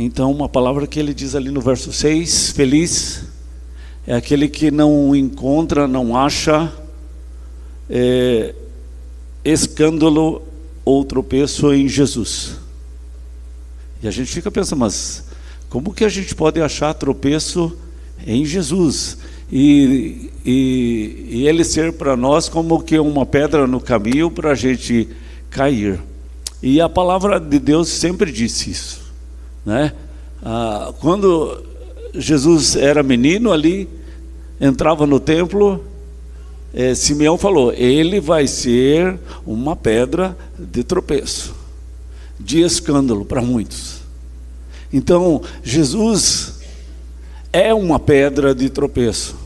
Então, uma palavra que ele diz ali no verso 6, feliz é aquele que não encontra, não acha escândalo ou tropeço em Jesus. E a gente fica pensando, mas como que a gente pode achar tropeço em Jesus? E ele ser para nós como que uma pedra no caminho para a gente cair. E a palavra de Deus sempre disse isso, né? Quando Jesus era menino ali, entrava no templo, Simeão falou, ele vai ser uma pedra de tropeço, de escândalo para muitos. Então, Jesus é uma pedra de tropeço.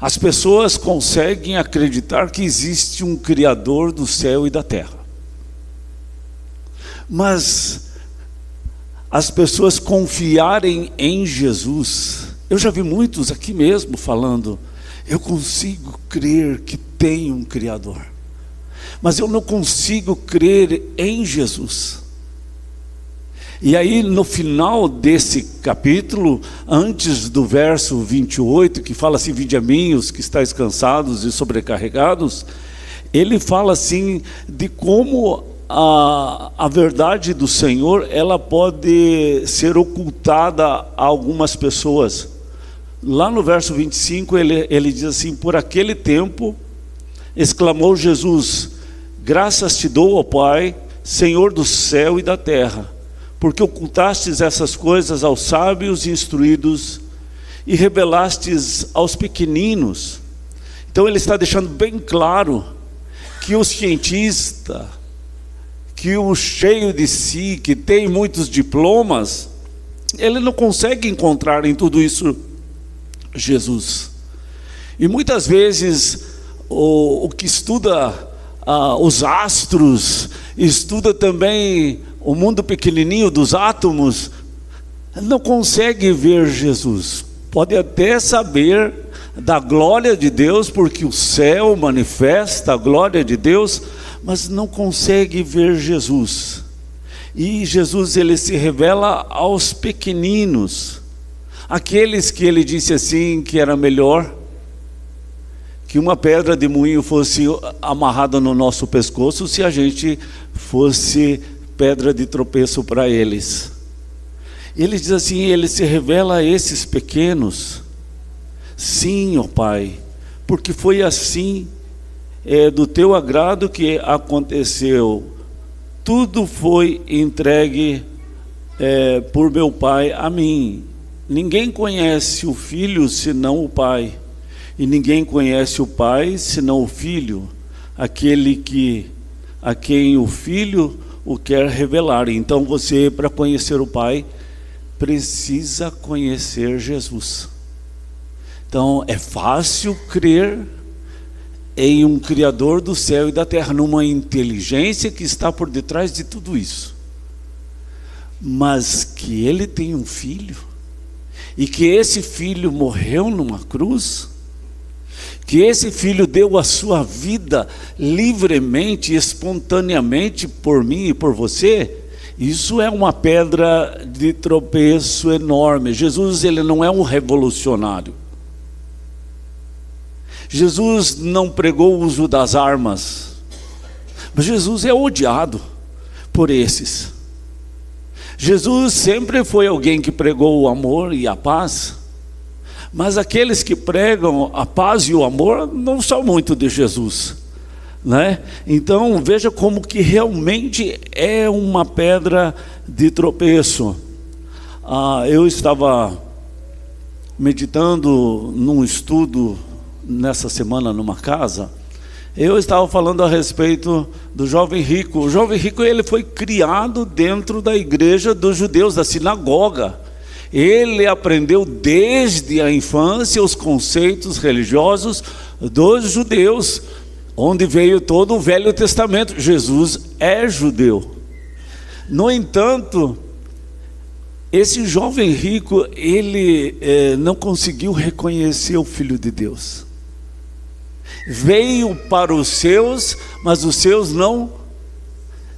As pessoas conseguem acreditar que existe um Criador do céu e da terra. Mas as pessoas confiarem em Jesus, eu já vi muitos aqui mesmo falando, eu consigo crer que tem um Criador, mas eu não consigo crer em Jesus. E aí no final desse capítulo, antes do verso 28, que fala assim, vinde a mim os que estáis cansados e sobrecarregados, ele fala assim, de como a verdade do Senhor, ela pode ser ocultada a algumas pessoas. Lá no verso 25, ele diz assim, por aquele tempo, exclamou Jesus, graças te dou, ó Pai, Senhor do céu e da terra, porque ocultastes essas coisas aos sábios e instruídos e revelastes aos pequeninos. Então ele está deixando bem claro que o cientista, que o cheio de si, que tem muitos diplomas, ele não consegue encontrar em tudo isso Jesus. E muitas vezes o que estuda os astros, estuda também o mundo pequenininho dos átomos, não consegue ver Jesus. Pode até saber da glória de Deus, porque o céu manifesta a glória de Deus, mas não consegue ver Jesus. E Jesus, ele se revela aos pequeninos, aqueles que ele disse assim, que era melhor que uma pedra de moinho fosse amarrada no nosso pescoço, se a gente fosse pedra de tropeço para eles. Ele diz assim, ele se revela a esses pequenos. Sim, ó Pai, porque foi assim, do teu agrado que aconteceu. Tudo foi entregue por meu Pai a mim. Ninguém conhece o Filho senão o Pai, e ninguém conhece o Pai senão o Filho, aquele a quem o Filho o quer revelar. Então você, para conhecer o Pai, precisa conhecer Jesus. Então é fácil crer em um Criador do céu e da terra, numa inteligência que está por detrás de tudo isso, mas que ele tem um filho, e que esse filho morreu numa cruz, que esse filho deu a sua vida livremente, espontaneamente por mim e por você, isso é uma pedra de tropeço enorme. Jesus, ele não é um revolucionário. Jesus não pregou o uso das armas, mas Jesus é odiado por esses. Jesus sempre foi alguém que pregou o amor e a paz, mas aqueles que pregam a paz e o amor não são muito de Jesus, né? Então veja como que realmente é uma pedra de tropeço. Eu estava meditando num estudo nessa semana numa casa. Eu estava falando a respeito do jovem rico. O jovem rico, ele foi criado dentro da igreja dos judeus, da sinagoga. Ele aprendeu desde a infância os conceitos religiosos dos judeus, onde veio todo o Velho Testamento. Jesus é judeu. No entanto, esse jovem rico, ele não conseguiu reconhecer o Filho de Deus. Veio para os seus, mas os seus não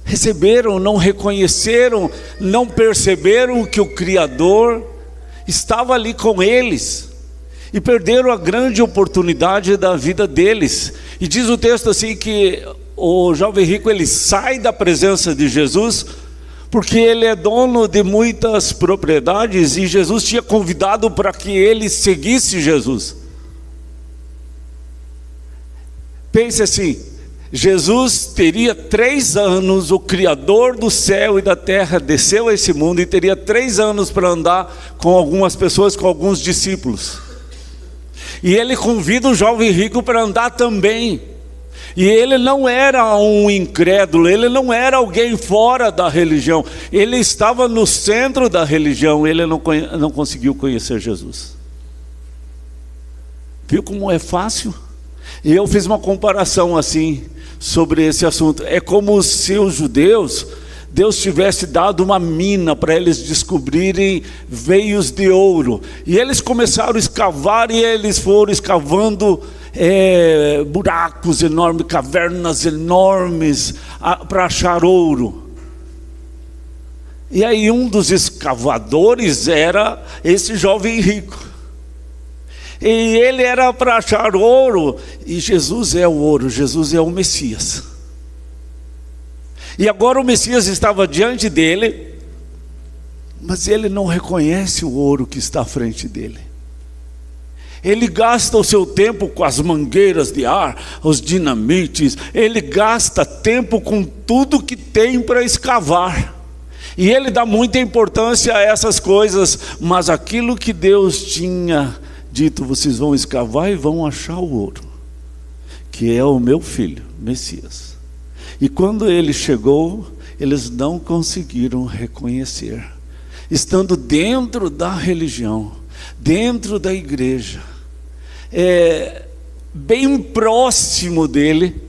receberam, não reconheceram, não perceberam que o Criador estava ali com eles, e perderam a grande oportunidade da vida deles. E diz o texto assim que o jovem rico, ele sai da presença de Jesus, porque ele é dono de muitas propriedades, e Jesus tinha convidado para que ele seguisse Jesus. Pense assim, Jesus teria 3 anos, o Criador do céu e da terra desceu a esse mundo e teria 3 anos para andar com algumas pessoas, com alguns discípulos. E ele convida o jovem rico para andar também. E ele não era um incrédulo, ele não era alguém fora da religião, ele estava no centro da religião, ele não conseguiu conhecer Jesus. Viu como é fácil? E eu fiz uma comparação assim, sobre esse assunto. É como se os judeus, Deus tivesse dado uma mina para eles descobrirem veios de ouro. E eles começaram a escavar, e eles foram escavando buracos enormes, cavernas enormes, para achar ouro. E aí um dos escavadores era esse jovem rico. E ele era para achar ouro, e Jesus é o ouro, Jesus é o Messias. E agora o Messias estava diante dele, mas ele não reconhece o ouro que está à frente dele. Ele gasta o seu tempo com as mangueiras de ar, os dinamites, ele gasta tempo com tudo que tem para escavar. E ele dá muita importância a essas coisas, mas aquilo que Deus tinha dito, vocês vão escavar e vão achar o ouro, que é o meu filho, Messias. E quando ele chegou, eles não conseguiram reconhecer, estando dentro da religião, dentro da igreja, bem próximo dele,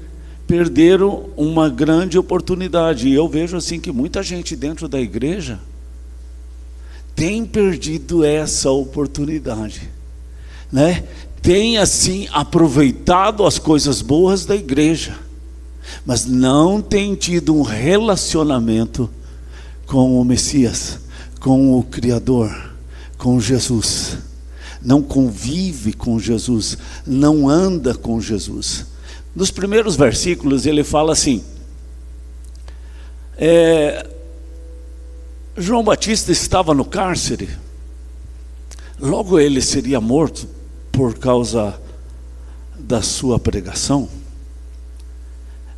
perderam uma grande oportunidade. E eu vejo assim que muita gente dentro da igreja tem perdido essa oportunidade, né? Tem assim aproveitado as coisas boas da igreja, mas não tem tido um relacionamento com o Messias, com o Criador, com Jesus. Não convive com Jesus, não anda com Jesus. Nos primeiros versículos ele fala assim, João Batista estava no cárcere, logo ele seria morto por causa da sua pregação.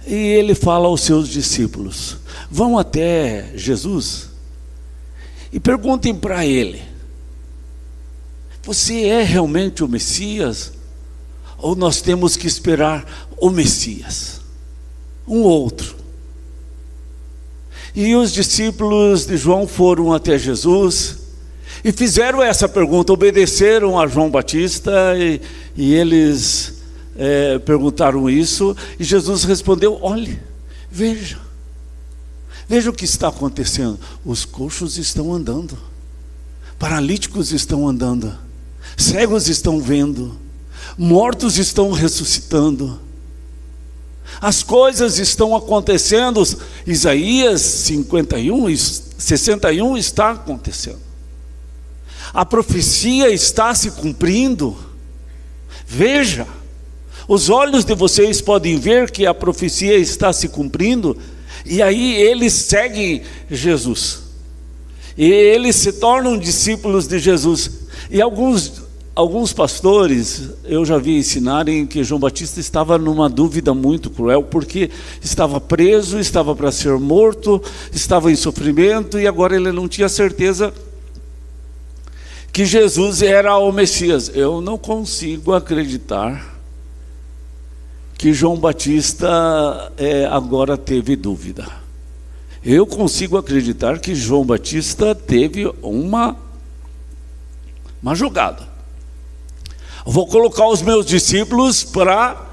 E ele fala aos seus discípulos, vão até Jesus e perguntem para ele, você é realmente o Messias? Ou nós temos que esperar o Messias, um outro? E os discípulos de João foram até Jesus e fizeram essa pergunta, obedeceram a João Batista, e eles perguntaram isso, e Jesus respondeu, olhe, veja o que está acontecendo, os coxos estão andando, paralíticos estão andando, cegos estão vendo, mortos estão ressuscitando, as coisas estão acontecendo. Isaías 51 e 61 está acontecendo, a profecia está se cumprindo. Veja, os olhos de vocês podem ver que a profecia está se cumprindo. E aí eles seguem Jesus, e eles se tornam discípulos de Jesus. E alguns pastores, eu já vi ensinarem que João Batista estava numa dúvida muito cruel, porque estava preso, estava para ser morto, estava em sofrimento, e agora ele não tinha certeza que Jesus era o Messias. Eu não consigo acreditar que João Batista agora teve dúvida. Eu consigo acreditar que João Batista teve uma jogada. Vou colocar os meus discípulos para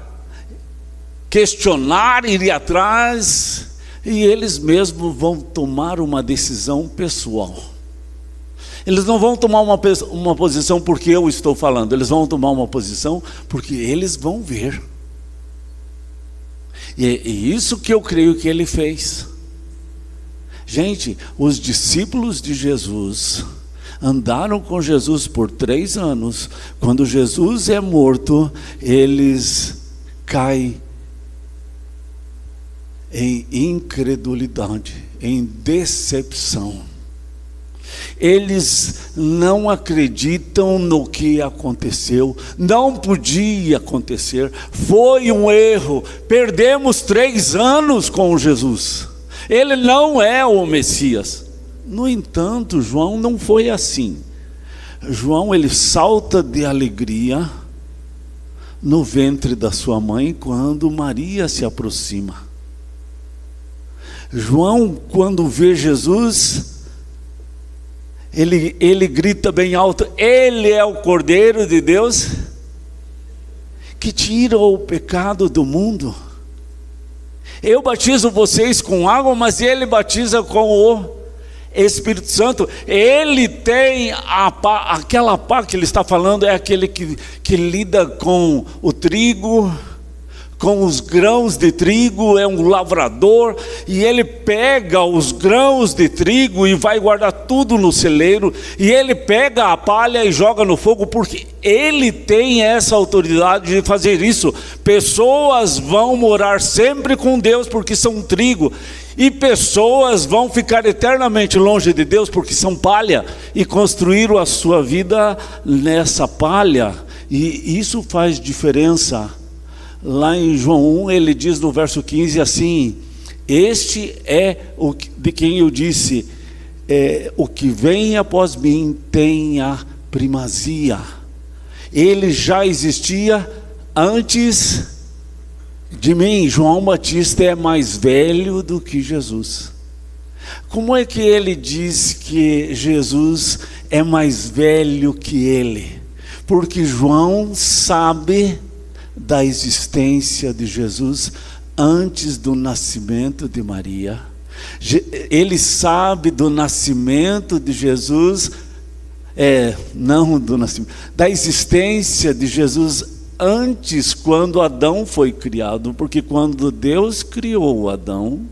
questionar, ir atrás, e eles mesmos vão tomar uma decisão pessoal. Eles não vão tomar uma posição porque eu estou falando, eles vão tomar uma posição porque eles vão ver. E é isso que eu creio que ele fez. Gente, os discípulos de Jesus andaram com Jesus por 3 anos. Quando Jesus é morto, eles caem em incredulidade, em decepção. Eles não acreditam no que aconteceu, não podia acontecer, foi um erro, perdemos 3 anos com Jesus, ele não é o Messias. No entanto, João não foi assim. João, ele salta de alegria no ventre da sua mãe quando Maria se aproxima. João, quando vê Jesus, ele grita bem alto: ele é o Cordeiro de Deus que tira o pecado do mundo. Eu batizo vocês com água, mas ele batiza com o Espírito Santo. Ele tem aquela pá que ele está falando, é aquele que lida com o trigo, com os grãos de trigo, é um lavrador, e ele pega os grãos de trigo e vai guardar tudo no celeiro, e ele pega a palha e joga no fogo, porque ele tem essa autoridade de fazer isso. Pessoas vão morar sempre com Deus porque são trigo, e pessoas vão ficar eternamente longe de Deus porque são palha, e construíram a sua vida nessa palha, e isso faz diferença. Lá em João 1, ele diz no verso 15 assim: este é o de quem eu disse, o que vem após mim tem a primazia. Ele já existia antes de mim. João Batista é mais velho do que Jesus. Como é que ele diz que Jesus é mais velho que ele? Porque João sabe da existência de Jesus antes do nascimento de Maria. Ele sabe do nascimento de Jesus, não do nascimento, da existência de Jesus antes, quando Adão foi criado, porque quando Deus criou Adão,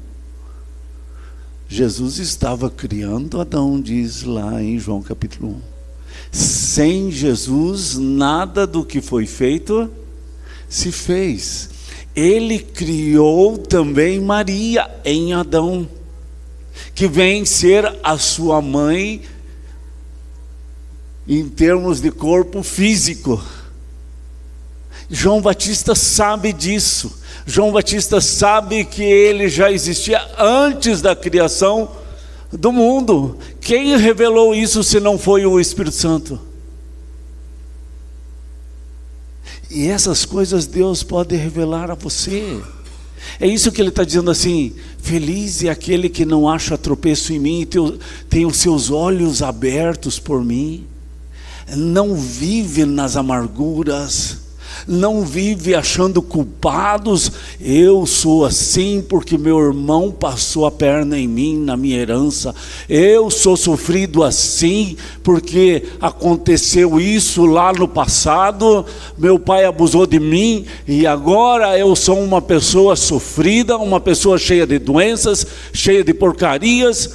Jesus estava criando Adão, diz lá em João capítulo 1. Sem Jesus, nada do que foi feito se fez. Ele criou também Maria em Adão, que vem ser a sua mãe em termos de corpo físico. João Batista sabe disso. João Batista sabe que ele já existia antes da criação do mundo. Quem revelou isso se não foi o Espírito Santo? E essas coisas Deus pode revelar a você. É isso que ele está dizendo assim: feliz é aquele que não acha tropeço em mim, tem os seus olhos abertos por mim, não vive nas amarguras, não vive achando culpados. Eu sou assim porque meu irmão passou a perna em mim na minha herança. Eu sou sofrido assim porque aconteceu isso lá no passado. Meu pai abusou de mim e agora eu sou uma pessoa sofrida, uma pessoa cheia de doenças, cheia de porcarias.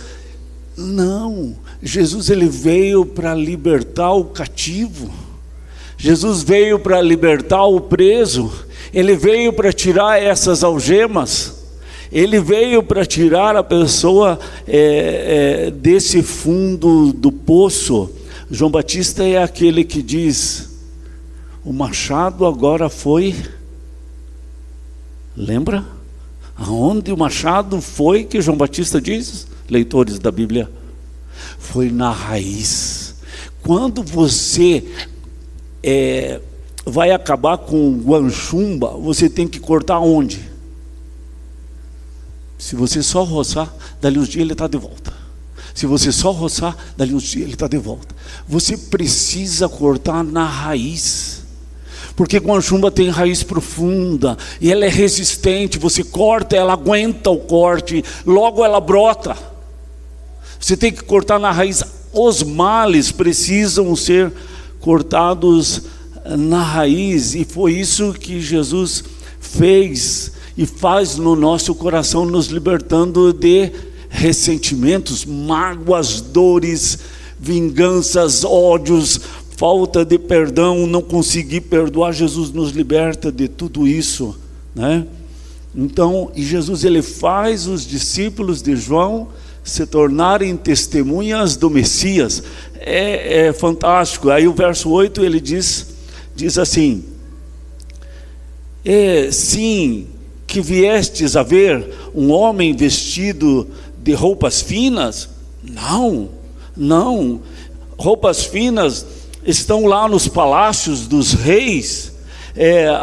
Não, Jesus ele veio para libertar o cativo. Jesus veio para libertar o preso. Ele veio para tirar essas algemas. Ele veio para tirar a pessoa desse fundo do poço. João Batista é aquele que diz: o machado agora foi... Lembra? Aonde o machado foi que João Batista diz? Leitores da Bíblia. Foi na raiz. Quando você vai acabar com guanchumba, você tem que cortar onde? Se você só roçar, dali uns dias ele está de volta. Se você só roçar, dali uns dias ele está de volta. Você precisa cortar na raiz, porque guanchumba tem raiz profunda e ela é resistente. Você corta, ela aguenta o corte, logo ela brota. Você tem que cortar na raiz. Os males precisam ser cortados na raiz, e foi isso que Jesus fez e faz no nosso coração, nos libertando de ressentimentos, mágoas, dores, vinganças, ódios, falta de perdão, não conseguir perdoar. Jesus nos liberta de tudo isso, né? Então, e Jesus, ele faz os discípulos de João se tornarem testemunhas do Messias. É fantástico. Aí o verso 8 ele diz assim: sim, que viestes a ver um homem vestido de roupas finas? Não, roupas finas estão lá nos palácios dos reis.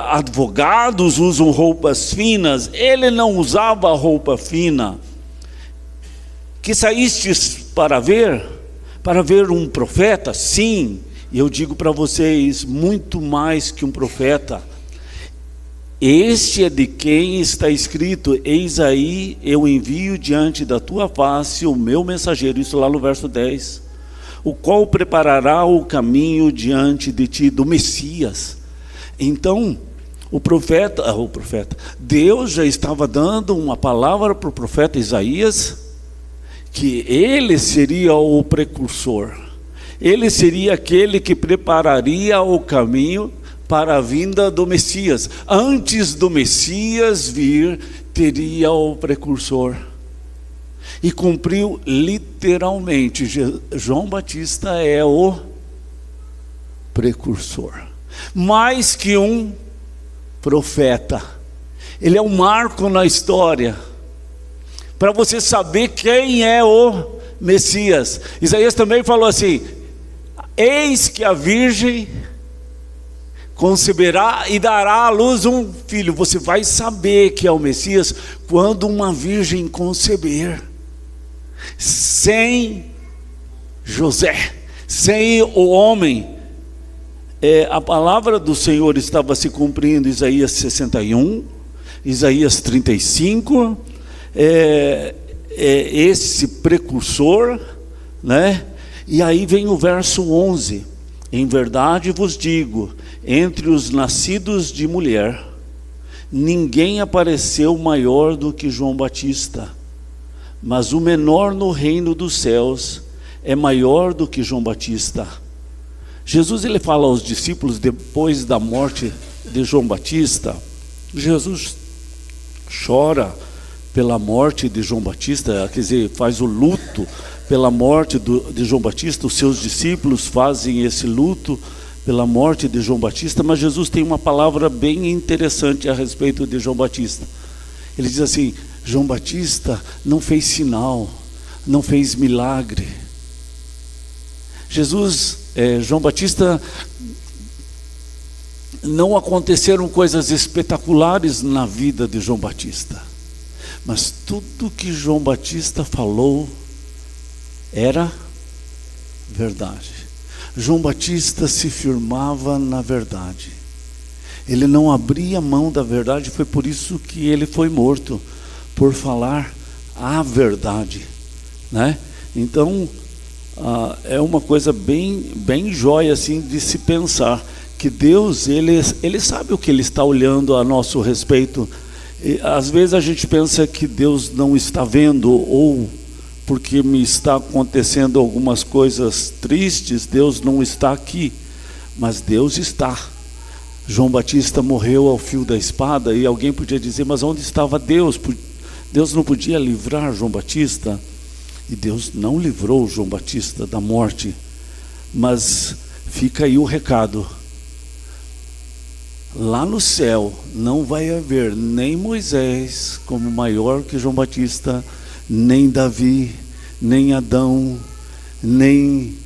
Advogados usam roupas finas. Ele não usava roupa fina. Que saístes para ver um profeta? Sim, e eu digo para vocês, muito mais que um profeta. Este é de quem está escrito: eis aí, eu envio diante da tua face o meu mensageiro. Isso lá no verso 10. O qual preparará o caminho diante de ti, do Messias. Então, o profeta, Deus já estava dando uma palavra para o profeta Isaías, que ele seria o precursor, ele seria aquele que prepararia o caminho para a vinda do Messias. Antes do Messias vir, teria o precursor. E cumpriu literalmente. João Batista é o precursor, mais que um profeta. Ele é um marco na história, para você saber quem é o Messias. Isaías também falou assim: eis que a virgem conceberá e dará à luz um filho. Você vai saber que é o Messias quando uma virgem conceber, sem José, sem o homem. A palavra do Senhor estava se cumprindo. Isaías 61, Isaías 35, esse precursor, né? E aí vem o verso 11: em verdade vos digo, entre os nascidos de mulher, ninguém apareceu maior do que João Batista, mas o menor no reino dos céus é maior do que João Batista. Jesus, ele fala aos discípulos depois da morte de João Batista. Jesus chora pela morte de João Batista, quer dizer, faz o luto pela morte de João Batista. Os seus discípulos fazem esse luto pela morte de João Batista, mas Jesus tem uma palavra bem interessante a respeito de João Batista. Ele diz assim: João Batista não fez sinal, não fez milagre. João Batista, não aconteceram coisas espetaculares na vida de João Batista, mas tudo que João Batista falou era verdade. João Batista se firmava na verdade, ele não abria mão da verdade. Foi por isso que ele foi morto, por falar a verdade, né? Então, é uma coisa bem jóia assim de se pensar, que Deus, ele sabe o que ele está olhando a nosso respeito. E às vezes a gente pensa que Deus não está vendo, ou porque me está acontecendo algumas coisas tristes, Deus não está aqui. Mas Deus está. João Batista morreu ao fio da espada, e alguém podia dizer: mas onde estava Deus? Deus não podia livrar João Batista? E Deus não livrou João Batista da morte. Mas fica aí o recado: lá no céu não vai haver nem Moisés como maior que João Batista, nem Davi, nem Adão, nem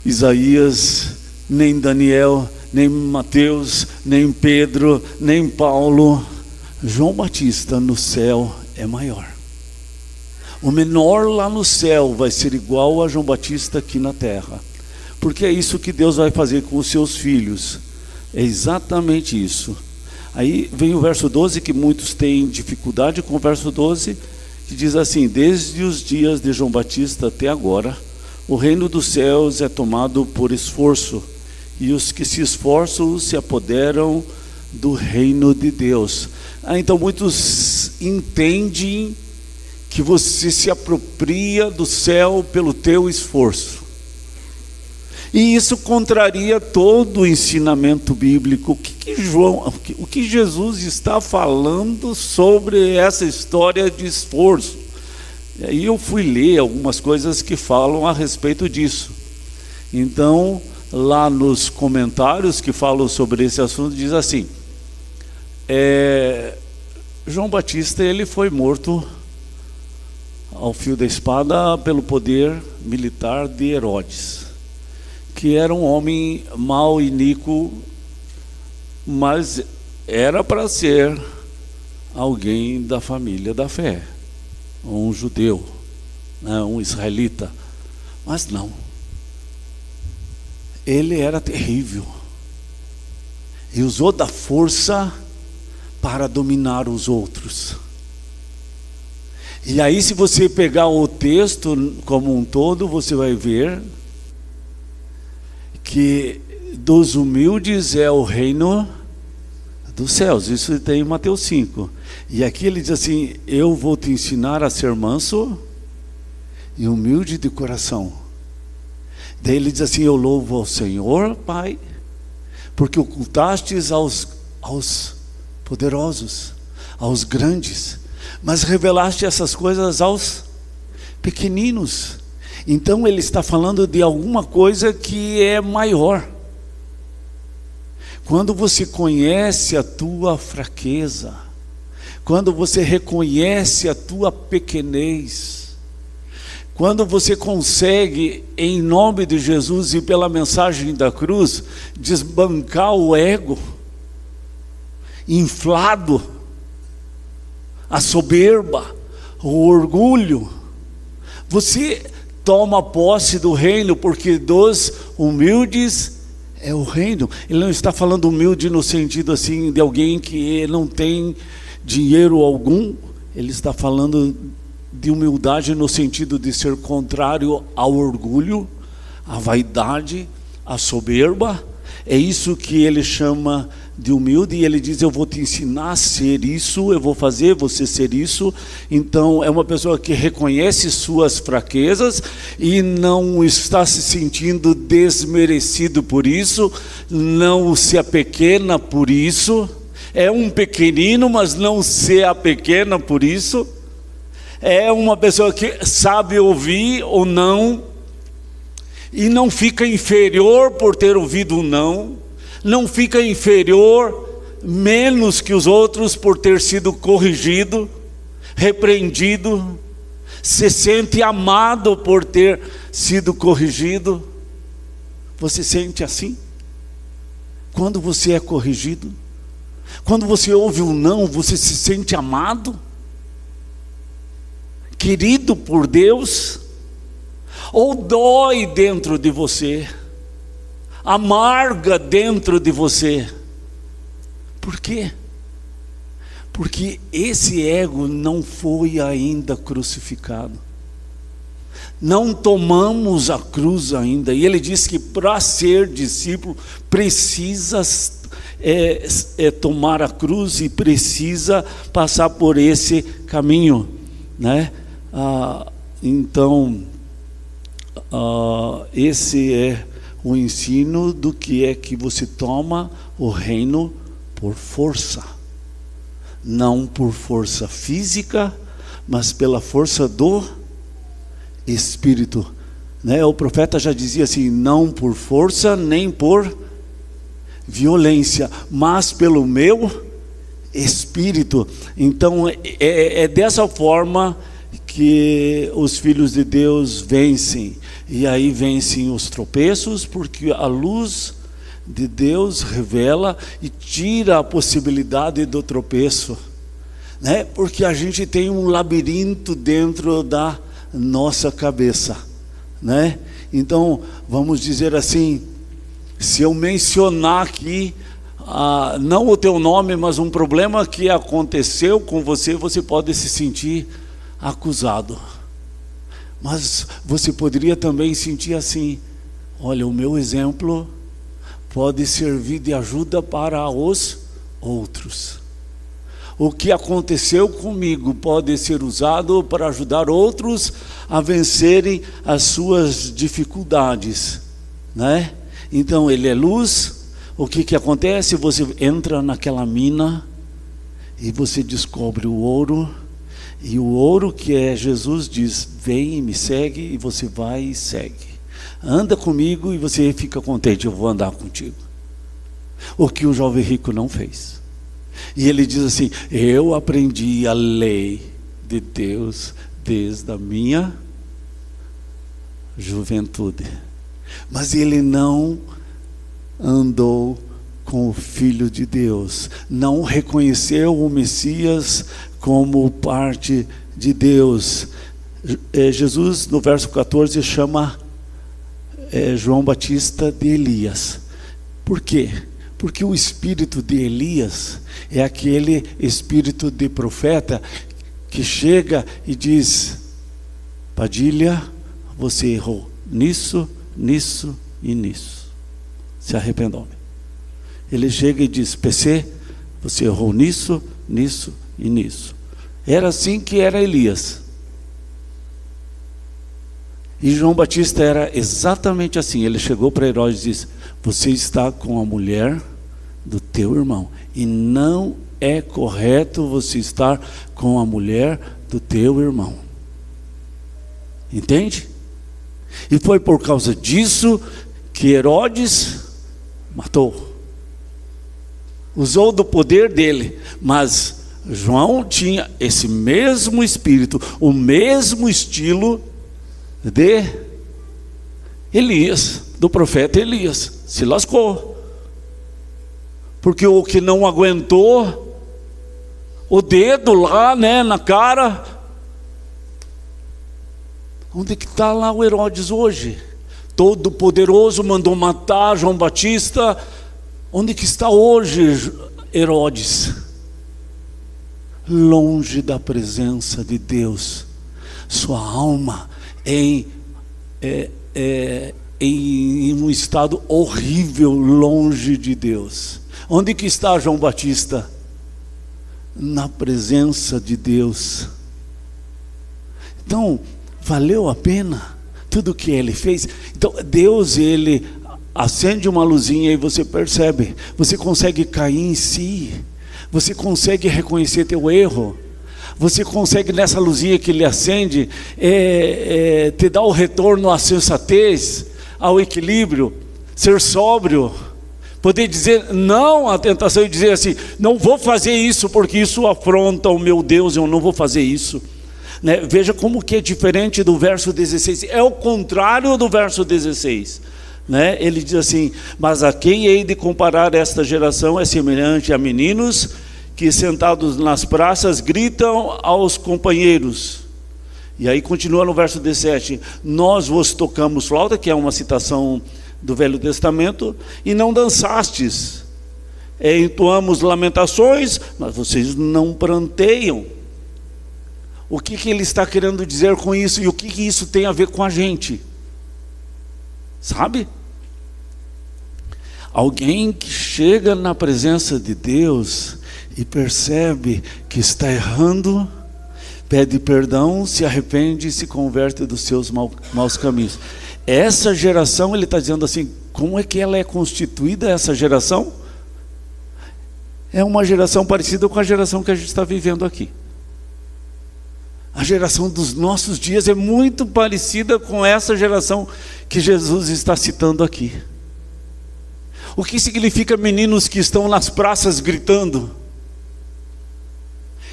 Isaías, nem Daniel, nem Mateus, nem Pedro, nem Paulo. João Batista no céu é maior. O menor lá no céu vai ser igual a João Batista aqui na terra, porque é isso que Deus vai fazer com os seus filhos. É exatamente isso. Aí vem o verso 12, que muitos têm dificuldade com o verso 12, que diz assim: desde os dias de João Batista até agora, o reino dos céus é tomado por esforço, e os que se esforçam se apoderam do reino de Deus. Então muitos entendem que você se apropria do céu pelo teu esforço. E isso contraria todo o ensinamento bíblico. O que Jesus está falando sobre essa história de esforço? E aí eu fui ler algumas coisas que falam a respeito disso. Então, lá nos comentários que falam sobre esse assunto, diz assim: João Batista, ele foi morto ao fio da espada pelo poder militar de Herodes, que era um homem mau e iníquo, mas era para ser alguém da família da fé, um judeu, né, um israelita, mas não. Ele era terrível e usou da força para dominar os outros. E aí, se você pegar o texto como um todo, você vai ver que dos humildes é o reino dos céus. Isso tem em Mateus 5. E aqui ele diz assim: eu vou te ensinar a ser manso e humilde de coração. Daí ele diz assim: eu louvo ao Senhor, Pai, porque ocultastes aos poderosos, aos grandes, mas revelaste essas coisas aos pequeninos. Então ele está falando de alguma coisa que é maior. Quando você conhece a tua fraqueza, quando você reconhece a tua pequenez, quando você consegue, em nome de Jesus e pela mensagem da cruz, desbancar o ego inflado, a soberba, o orgulho, você toma posse do reino, porque dos humildes é o reino. Ele não está falando humilde no sentido assim de alguém que não tem dinheiro algum. Ele está falando de humildade no sentido de ser contrário ao orgulho, à vaidade, à soberba. É isso que ele chama de humilde, e ele diz: eu vou te ensinar a ser isso, eu vou fazer você ser isso. Então é uma pessoa que reconhece suas fraquezas e não está se sentindo desmerecido por isso, não se apequena por isso. É um pequenino, mas não se apequena por isso. É uma pessoa que sabe ouvir ou não, e não fica inferior por ter ouvido um não fica inferior, menos que os outros por ter sido corrigido, repreendido, se sente amado por ter sido corrigido. Você sente assim? Quando você é corrigido, quando você ouve um não, você se sente amado, querido por Deus? Ou dói dentro de você, amarga dentro de você? Por quê? Porque esse ego não foi ainda crucificado. Não tomamos a cruz ainda. E ele diz que para ser discípulo precisa tomar a cruz e precisa passar por esse caminho, né? Então esse é o ensino do que é que você toma o reino por força, não por força física, mas pela força do Espírito, né? O profeta já dizia assim: não por força nem por violência, mas pelo meu Espírito. Então é dessa forma que os filhos de Deus vencem. E aí vencem os tropeços, porque a luz de Deus revela e tira a possibilidade do tropeço, né? Porque a gente tem um labirinto dentro da nossa cabeça, né? Então vamos dizer assim, se eu mencionar aqui não o teu nome, mas um problema que aconteceu com você, você pode se sentir acusado. Mas você poderia também sentir assim: olha, o meu exemplo pode servir de ajuda para os outros. O que aconteceu comigo pode ser usado para ajudar outros a vencerem as suas dificuldades, né? Então ele é luz. O que acontece? Você entra naquela mina e você descobre o ouro. E o ouro que é Jesus diz: vem e me segue. E você vai e segue. Anda comigo e você fica contente. Eu vou andar contigo. O que o jovem rico não fez. E ele diz assim: eu aprendi a lei de Deus desde a minha juventude. Mas ele não andou com o Filho de Deus, não reconheceu o Messias como parte de Deus. Jesus, no verso 14, chama João Batista de Elias. Por quê? Porque o espírito de Elias é aquele espírito de profeta que chega e diz: Padilha, você errou nisso, nisso e nisso. Se arrependeu. Ele chega e diz: PC, você errou nisso, nisso e nisso. Era assim que era Elias. E João Batista era exatamente assim. Ele chegou para Herodes e disse: você está com a mulher do teu irmão, e não é correto você estar com a mulher do teu irmão. Entende? E foi por causa disso que Herodes matou. Usou do poder dele. Mas João tinha esse mesmo espírito, o mesmo estilo de Elias, do profeta Elias. Se lascou. Porque o que não aguentou o dedo lá, né, na cara. Onde que está lá o Herodes hoje? Todo poderoso mandou matar João Batista. Onde que está hoje Herodes? Longe da presença de Deus. Sua alma em um estado horrível, longe de Deus. Onde que está João Batista? Na presença de Deus. Então, valeu a pena tudo o que ele fez. Então, Deus, ele acende uma luzinha e você percebe. Você consegue cair em si. Você consegue reconhecer teu erro. Você consegue, nessa luzinha que ele acende, te dar o retorno à sensatez, ao equilíbrio, ser sóbrio, poder dizer não à tentação e dizer assim: não vou fazer isso porque isso afronta o meu Deus, eu não vou fazer isso, né? Veja como que é diferente do verso 16, é o contrário do verso 16, né? Ele diz assim: mas a quem hei de comparar esta geração? É semelhante a meninos que sentados nas praças gritam aos companheiros. E aí continua no verso 17: nós vos tocamos flauta, que é uma citação do Velho Testamento, e não dançastes. Entoamos lamentações, mas vocês não pranteiam. O que ele está querendo dizer com isso? E o que isso tem a ver com a gente? Sabe? Alguém que chega na presença de Deus e percebe que está errando, pede perdão, se arrepende e se converte dos seus maus caminhos. Essa geração, ele está dizendo assim, como é que ela é constituída, essa geração? É uma geração parecida com a geração que a gente está vivendo aqui. A geração dos nossos dias é muito parecida com essa geração que Jesus está citando aqui. O que significa meninos que estão nas praças gritando?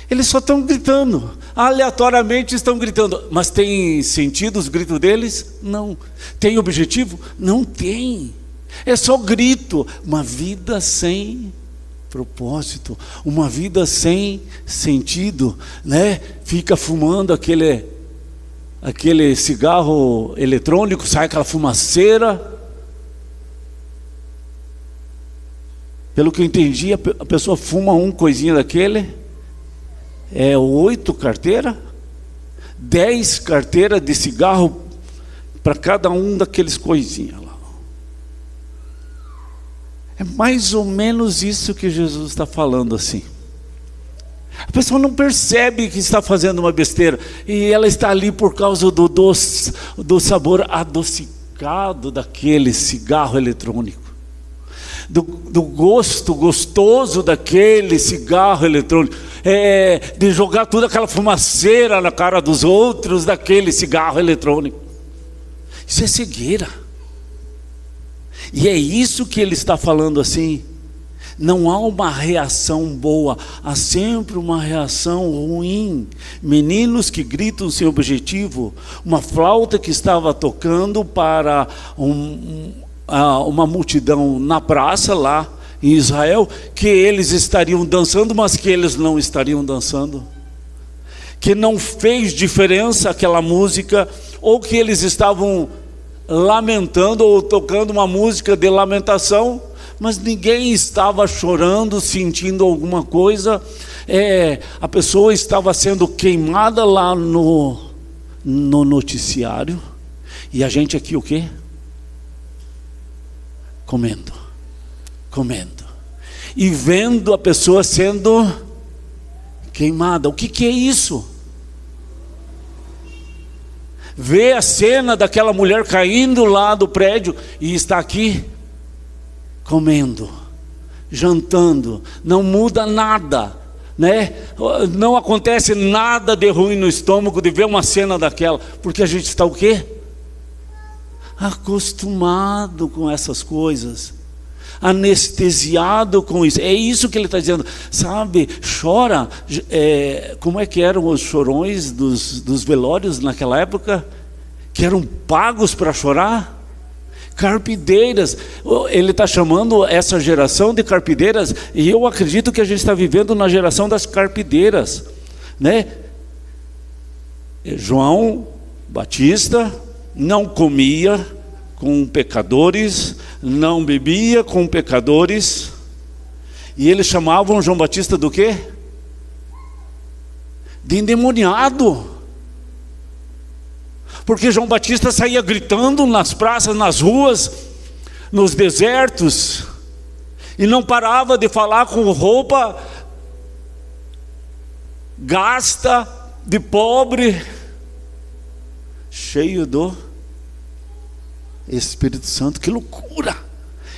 Eles só estão gritando, aleatoriamente estão gritando. Mas tem sentido os gritos deles? Não. Tem objetivo? Não tem. É só grito. Uma vida sem propósito, uma vida sem sentido, né? Fica fumando aquele cigarro eletrônico, sai aquela fumaceira. Pelo que eu entendi, a pessoa fuma coisinha daquele, 8 carteiras, 10 carteiras de cigarro para cada um daqueles coisinhas lá. É mais ou menos isso que Jesus está falando assim. A pessoa não percebe que está fazendo uma besteira, e ela está ali por causa do sabor adocicado daquele cigarro eletrônico, do gosto gostoso daquele cigarro eletrônico, de jogar toda aquela fumaceira na cara dos outros daquele cigarro eletrônico. Isso é cegueira. E é isso que ele está falando assim. Não há uma reação boa, há sempre uma reação ruim. Meninos que gritam sem objetivo, uma flauta que estava tocando para uma multidão na praça lá em Israel, que eles estariam dançando, mas que eles não estariam dançando, que não fez diferença aquela música, ou que eles estavam lamentando ou tocando uma música de lamentação, mas ninguém estava chorando, sentindo alguma coisa. A pessoa estava sendo queimada lá no noticiário, e a gente aqui o quê? Comendo, e vendo a pessoa sendo queimada. O que é isso? Ver a cena daquela mulher caindo lá do prédio e está aqui comendo, jantando, não muda nada, né? Não acontece nada de ruim no estômago de ver uma cena daquela, porque a gente está o quê? Acostumado com essas coisas, anestesiado com isso. É isso que ele está dizendo, sabe? Chora. Como é que eram os chorões dos velórios naquela época? Que eram pagos para chorar? Carpideiras. Ele está chamando essa geração de carpideiras, e eu acredito que a gente está vivendo na geração das carpideiras, né? João Batista não comia com pecadores, não bebia com pecadores, e eles chamavam João Batista do quê? De endemoniado. Porque João Batista saía gritando nas praças, nas ruas, nos desertos, e não parava de falar com roupa gasta, de pobre, cheio do Espírito Santo. Que loucura!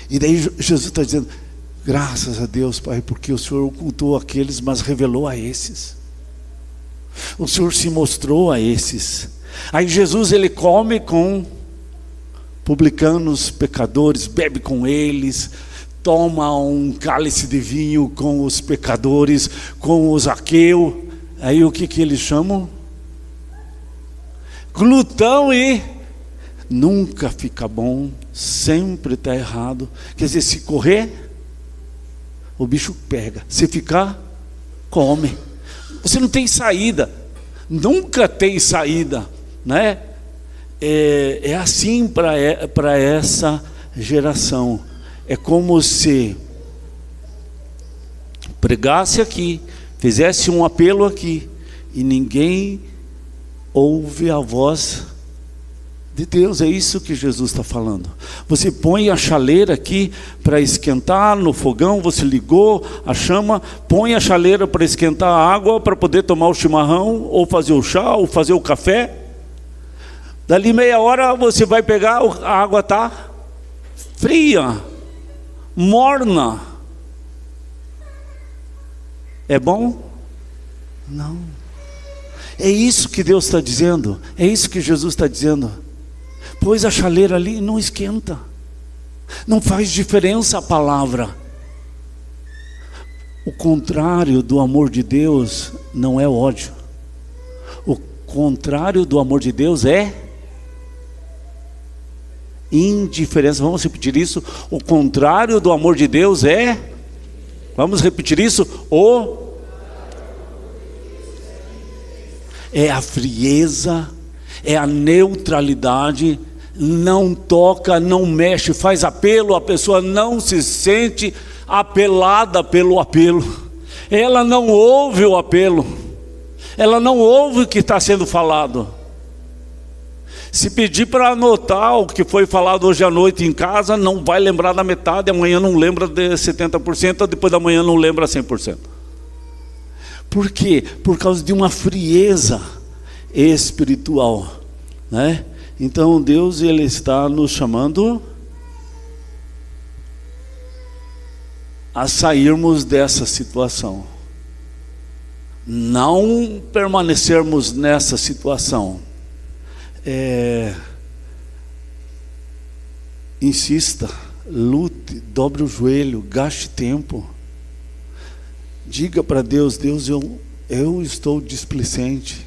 E daí Jesus está dizendo: graças a Deus, Pai, porque o Senhor ocultou aqueles, mas revelou a esses. O Senhor se mostrou a esses. Aí Jesus, ele come com publicanos, pecadores, bebe com eles, toma um cálice de vinho com os pecadores, com o Zaqueu. Aí o que eles chamam? Glutão. E nunca fica bom, sempre está errado. Quer dizer, se correr, o bicho pega, se ficar, come. Você não tem saída, nunca tem saída, né? É assim para essa geração. É como se pregasse aqui, fizesse um apelo aqui, e ninguém ouve a voz de Deus. É isso que Jesus está falando. Você põe a chaleira aqui para esquentar no fogão, você ligou a chama, põe a chaleira para esquentar a água, para poder tomar o chimarrão, ou fazer o chá, ou fazer o café. Dali meia hora você vai pegar, a água está fria, morna. É bom? Não. É isso que Deus está dizendo, é isso que Jesus está dizendo. Pôs a chaleira ali e não esquenta, não faz diferença a palavra. O contrário do amor de Deus não é ódio. O contrário do amor de Deus é indiferença. Vamos repetir isso? O contrário do amor de Deus é, vamos repetir isso? É a frieza, é a neutralidade, não toca, não mexe, faz apelo, a pessoa não se sente apelada pelo apelo, ela não ouve o apelo, ela não ouve o que está sendo falado. Se pedir para anotar o que foi falado hoje à noite em casa, não vai lembrar da metade, amanhã não lembra de 70%, depois da manhã não lembra 100%. Por quê? Por causa de uma frieza espiritual, né? Então Deus, Ele está nos chamando a sairmos dessa situação, não permanecermos nessa situação. Insista, lute, dobre o joelho, gaste tempo, diga para Deus: Deus, eu estou displicente,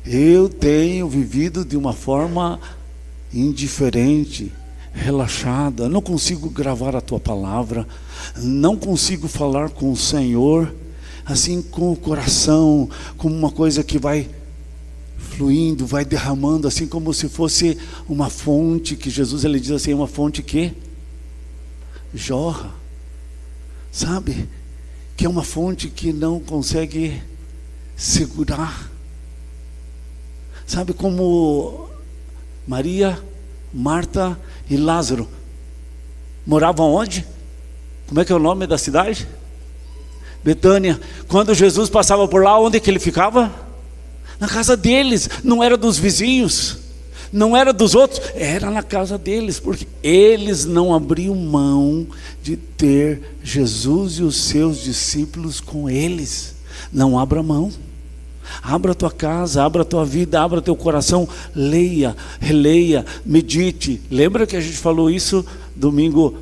eu tenho vivido de uma forma indiferente, relaxada, não consigo gravar a tua palavra, não consigo falar com o Senhor assim com o coração, como uma coisa que vai fluindo, vai derramando, assim como se fosse uma fonte, que Jesus, ele diz assim, uma fonte que jorra, sabe, que é uma fonte que não consegue segurar, sabe, como Maria, Marta e Lázaro moravam onde? Como é que é o nome da cidade? Betânia. Quando Jesus passava por lá, onde que ele ficava? Na casa deles. Não era dos vizinhos, não era dos outros, era na casa deles, porque eles não abriam mão de ter Jesus e os seus discípulos com eles. Não abra mão. Abra a tua casa, abra a tua vida, abra teu coração, leia, releia, medite. Lembra que a gente falou isso domingo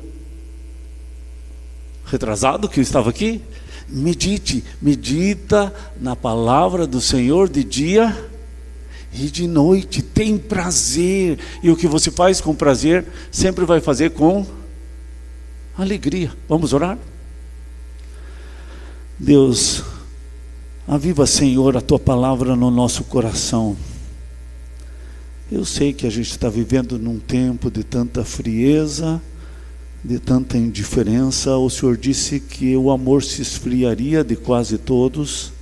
retrasado, que eu estava aqui? Medita na palavra do Senhor de dia e de noite. Tem prazer, e o que você faz com prazer, sempre vai fazer com alegria. Vamos orar? Deus, aviva, Senhor, a tua palavra no nosso coração. Eu sei que a gente está vivendo num tempo de tanta frieza, de tanta indiferença. O Senhor disse que o amor se esfriaria de quase todos,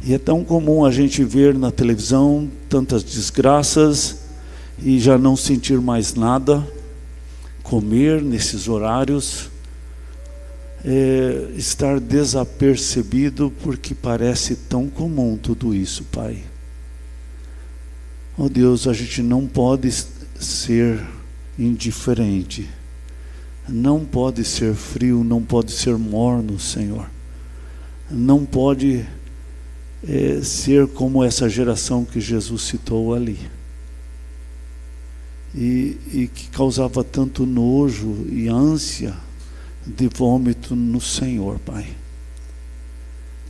e é tão comum a gente ver na televisão tantas desgraças e já não sentir mais nada, comer nesses horários, estar desapercebido, porque parece tão comum tudo isso, Pai. Oh Deus, a gente não pode ser indiferente, não pode ser frio, não pode ser morno, Senhor. Não pode ser como essa geração que Jesus citou ali, e que causava tanto nojo e ânsia de vômito no Senhor, Pai.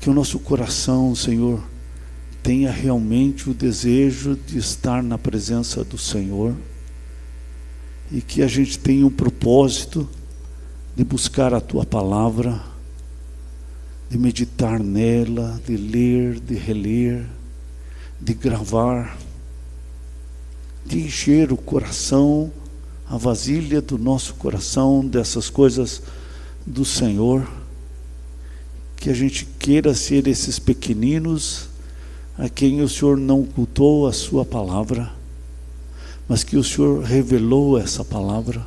Que o nosso coração, Senhor, tenha realmente o desejo de estar na presença do Senhor, e que a gente tenha um propósito de buscar a tua palavra, de meditar nela, de ler, de reler, de gravar, de encher o coração, a vasilha do nosso coração dessas coisas do Senhor. Que a gente queira ser esses pequeninos a quem o Senhor não ocultou a sua palavra, mas que o Senhor revelou essa palavra.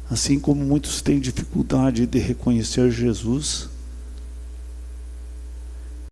Assim como muitos têm dificuldade de reconhecer Jesus,